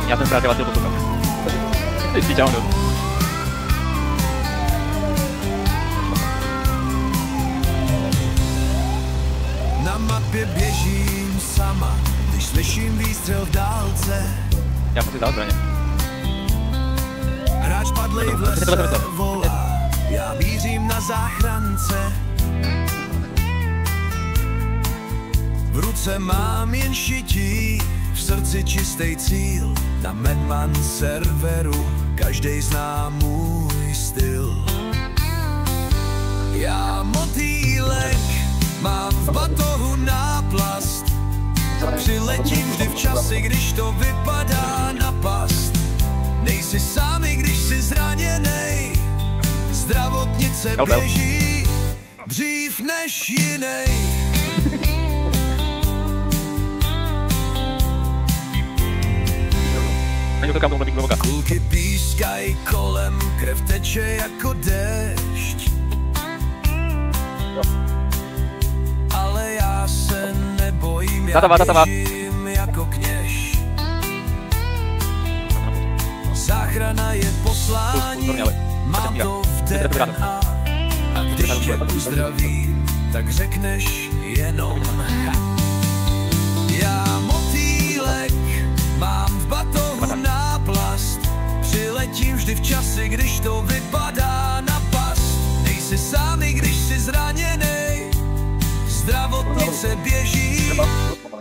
Já jsem právě chtěl poslouchat. Ty čau, no. Na mapě běžím sama, když slyším výstřel v dálce. Já musím dát zbraně. Hráč padlej v lese volá, já mířím na záchrance. V ruce mám jen šití, v srdci čistý cíl. Na Madman serveru každej zná můj styl. Já motýlek, mám v batohu náplast. Přiletím vždy v čase, když to vypadá na past. Nejsi sám, i když jsi zraněnej. Zdravotnice běží dřív než jinej. Kulky pískaj kolem, krev teče jako déšť. Ale já se nebojím, já běžím jako kněž. Záchrana je poslání, mám to v DNA. A když tě uzdravím, tak řekneš jenom já motýlek, mám v batohu náplast. Přiletím vždy v čase, když to vypadá na past. Nejsi sám, i když jsi zraněnej. Zdravotnice běží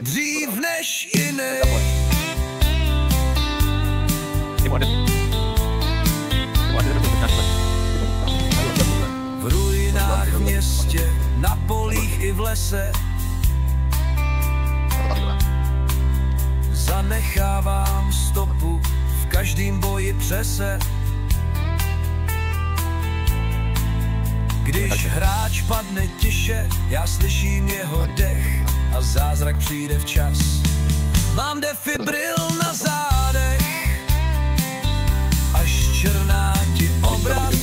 dřív než jinej. V ruinách v městě, na polích i v lese zanechávám stopu v každým boji přese. Když hráč padne tiše, já slyším jeho dech a zázrak přijde včas. Mám defibril na zádech, až černá ti obraz,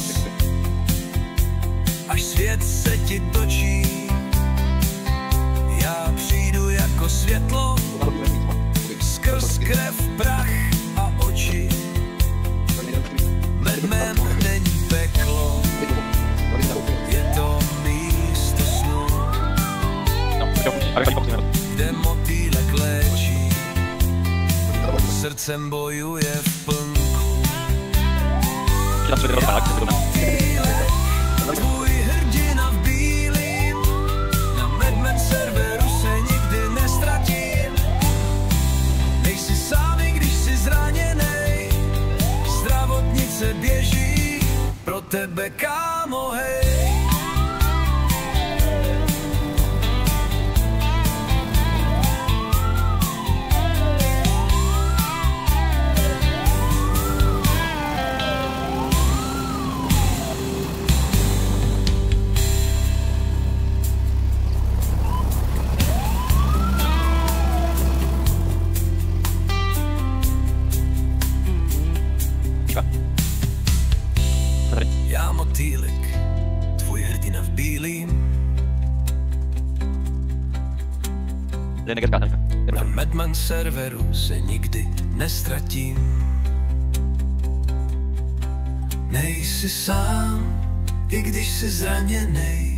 až svět se ti točí. Já přijdu jako světlo, skrz krev, prach a oči. Madman není peklo, je to místo snu, kde motýlek léčí, srdcem bojuje v plnku. Tvůj hrdina v bílým, na Madman serveru se nikdy nestratím. Nejsi sám, i když jsi zraněnej. Zdravotnice běží pro tebe, kámo, hej. Já motýlek, tvůj hrdina v bílým. Na Madman serveru se nikdy nestratím. Nejsi sám, i když jsi zraněnej.